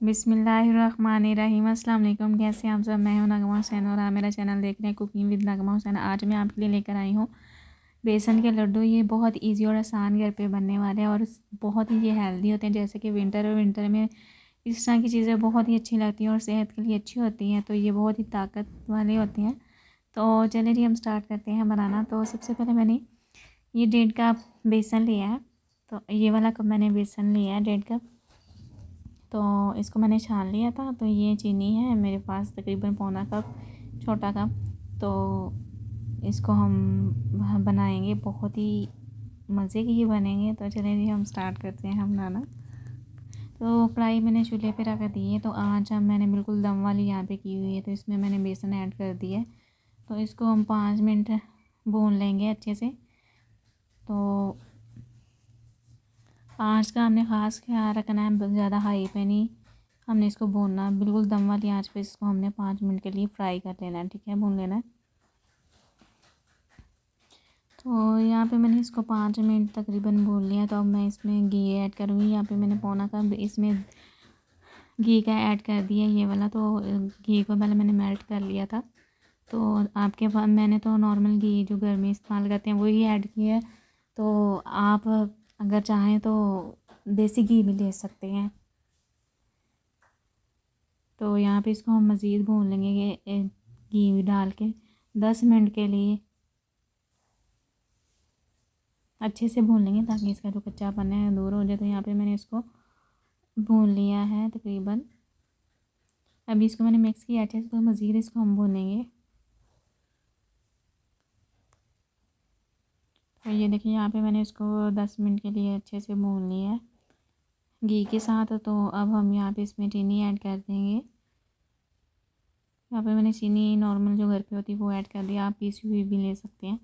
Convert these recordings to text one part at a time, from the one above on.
बिस्मिल्लाहिर्रहमानिर्रहीम। अस्सलाम वालेकुम। कैसे हैं आप सब? मैं हूं नगमा हुसैन और आप मेरा चैनल देख रहे हैं कुकिंग विद नगमा हुसैन। आज मैं आपके लिए लेकर आई हूं बेसन के लड्डू। ये बहुत इजी और आसान घर पे बनने वाले हैं और बहुत ही ये हेल्दी होते हैं। जैसे कि विंटर में इस तरह की चीज़ें बहुत ही अच्छी लगती हैं और सेहत के लिए अच्छी होती हैं। तो ये बहुत ही ताकत वाली होती हैं। तो चलिए जी हम स्टार्ट करते हैं बनाना। तो सबसे पहले मैंने ये 1.5 कप बेसन लिया है। तो ये वाला कप मैंने बेसन लिया है 1.5 कप। तो इसको मैंने छान लिया था। तो ये चीनी है मेरे पास तकरीबन पौना कप, छोटा कप। तो इसको हम बनाएंगे, बहुत ही मज़े की ही बनेंगे। तो चलिए हम स्टार्ट करते हैं हम बनाना। तो कढ़ाई मैंने चूल्हे पे रख दी है। तो आँच अब मैंने बिल्कुल दम वाली यहाँ पे की हुई है। तो इसमें मैंने बेसन ऐड कर दिया है। तो इसको हम 5 मिनट भून लेंगे अच्छे से। तो आँच का हमने ख़ास ख्याल रखना है, ज़्यादा हाई पे नहीं हमने इसको भूनना, बिल्कुल दम वाली आँच पे इसको हमने 5 मिनट के लिए फ्राई कर लेना है। ठीक है, भून लेना है। तो यहाँ पे मैंने इसको 5 मिनट तकरीबन भून लिया। तो अब मैं इसमें घी ऐड करूँगी। यहाँ पे मैंने पौना कप इसमें घी का ऐड कर दिया ये वाला। तो घी को पहले मैंने मेल्ट कर लिया था। तो आपके पास मैंने तो नॉर्मल घी जो घर में इस्तेमाल करते हैं वही ऐड किया है। तो आप अगर चाहें तो देसी घी भी ले सकते हैं। तो यहाँ पे इसको हम मज़ीद भून लेंगे ये घी डाल के 10 मिनट के लिए अच्छे से भून लेंगे ताकि इसका जो कच्चापन है दूर हो जाए। तो यहाँ पे मैंने इसको भून लिया है तकरीबन। अभी इसको मैंने मिक्स किया अच्छे से। तो मज़ीद इसको हम भूनेंगे। तो ये देखिए यहाँ पे मैंने इसको 10 मिनट के लिए अच्छे से भून लिया है घी के साथ। तो अब हम यहाँ पे इसमें चीनी ऐड कर देंगे। यहाँ पे मैंने चीनी नॉर्मल जो घर पे होती है वो ऐड कर दिया। आप पीसी हुई भी ले सकते हैं।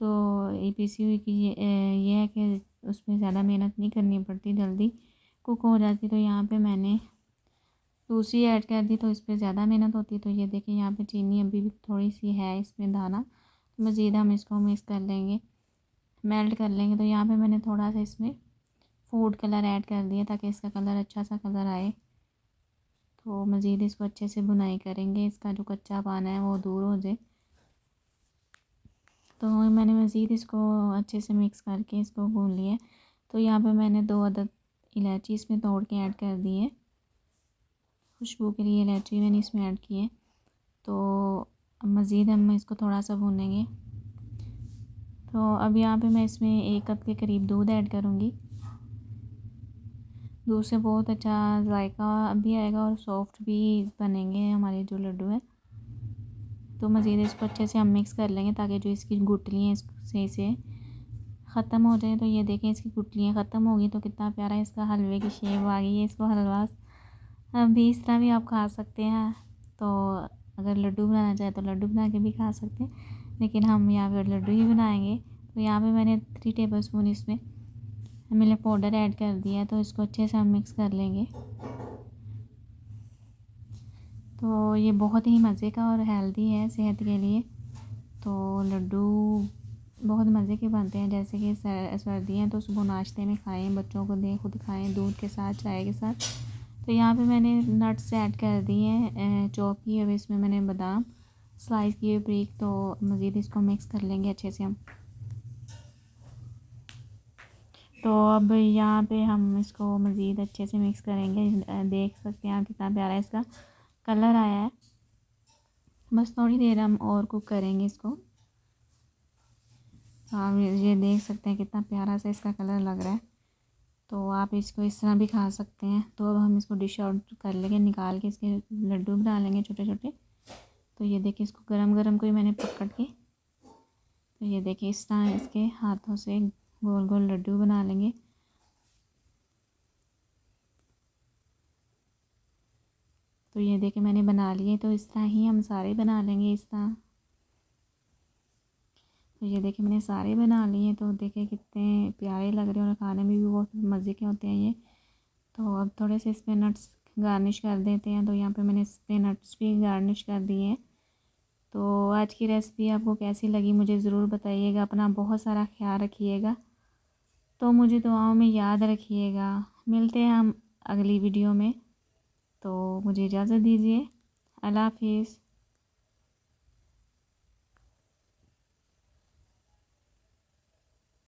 तो ये पीसी हुई की ये है कि उसमें ज़्यादा मेहनत नहीं करनी पड़ती, जल्दी कुक हो जाती। तो यहाँ पे मैंने दूसरी ऐड कर दी, तो इस पर ज़्यादा मेहनत होती। तो ये देखिए यहाँ पे चीनी अभी भी थोड़ी सी है इसमें दाना। तो मज़ीद हम इसको मिक्स कर लेंगे, मेल्ट कर लेंगे। तो यहाँ पे मैंने थोड़ा सा इसमें फूड कलर ऐड कर दिया ताकि इसका कलर अच्छा सा कलर आए। तो मज़ीद इसको अच्छे से भुनाई करेंगे, इसका जो कच्चा पाना है वो दूर हो जाए। तो मैंने मज़ीद इसको अच्छे से मिक्स करके इसको भून लिया। तो यहाँ पे मैंने 2 अदद इलायची इसमें तोड़ के ऐड कर दी है। खुशबू के लिए इलायची मैंने इसमें ऐड की है। तो अब मज़ीद हम इसको थोड़ा सा भूनेंगे। तो अब यहाँ पे मैं इसमें 1 कप के करीब दूध ऐड करूँगी। दूध से बहुत अच्छा जायका भी आएगा और सॉफ्ट भी बनेंगे हमारे जो लड्डू हैं। तो मज़ीद इसको अच्छे से हम मिक्स कर लेंगे ताकि जो इसकी गुठलियाँ इससे से ख़त्म हो जाए। तो ये देखें इसकी गुठलियाँ ख़त्म होगी तो कितना प्यारा इसका हलवे की शेप आ गई है। इसको हलवा अभी इस तरह भी आप खा सकते हैं। तो अगर लड्डू बनाना चाहे तो लड्डू बना के भी खा सकते हैं, लेकिन हम यहाँ पर लड्डू ही बनाएंगे। तो यहाँ पे मैंने 3 टेबल स्पून इसमें मिल्क पाउडर ऐड कर दिया है। तो इसको अच्छे से हम मिक्स कर लेंगे। तो ये बहुत ही मज़े का और हेल्दी है सेहत के लिए। तो लड्डू बहुत मज़े के बनते हैं। जैसे कि सर्दी हैं तो सुबह नाश्ते में खाएं, बच्चों को दें, खुद खाएं, दूध के साथ, चाय के साथ। तो यहाँ पे मैंने नट्स ऐड कर दिए हैं चॉप किए हुए। इसमें मैंने बादाम स्लाइस किए हुए ब्रेक। तो मज़ीद इसको मिक्स कर लेंगे अच्छे से हम। तो अब यहाँ पे हम इसको मज़ीद अच्छे से मिक्स करेंगे। देख सकते हैं आप कितना प्यारा इसका कलर आया है। बस थोड़ी देर हम और कुक करेंगे इसको। आप ये देख सकते हैं कितना प्यारा सा इसका कलर लग रहा है। तो आप इसको इस तरह भी खा सकते हैं। तो अब हम इसको डिश आउट कर लेंगे, निकाल के इसके लड्डू बना लेंगे छोटे छोटे। तो ये देखिए इसको गरम गरम को ही मैंने पकड़ के, तो ये देखिए इस तरह इसके हाथों से गोल गोल लड्डू बना लेंगे। तो ये देखिए मैंने बना लिए। तो इस तरह ही हम सारे बना लेंगे इस तरह। तो ये देखिए मैंने सारे बना लिए। तो देखिए कितने प्यारे लग रहे हैं और खाने में भी बहुत मज़े के होते हैं ये। तो अब थोड़े से इस पर नट्स गार्निश कर देते हैं। तो यहाँ पे मैंने इस पर नट्स भी गार्निश कर दिए हैं। तो आज की रेसिपी आपको कैसी लगी मुझे ज़रूर बताइएगा। अपना बहुत सारा ख्याल रखिएगा। तो मुझे दुआओं में याद रखिएगा। मिलते हैं हम अगली वीडियो में। तो मुझे इजाज़त दीजिए। अल्लाह हाफिज़।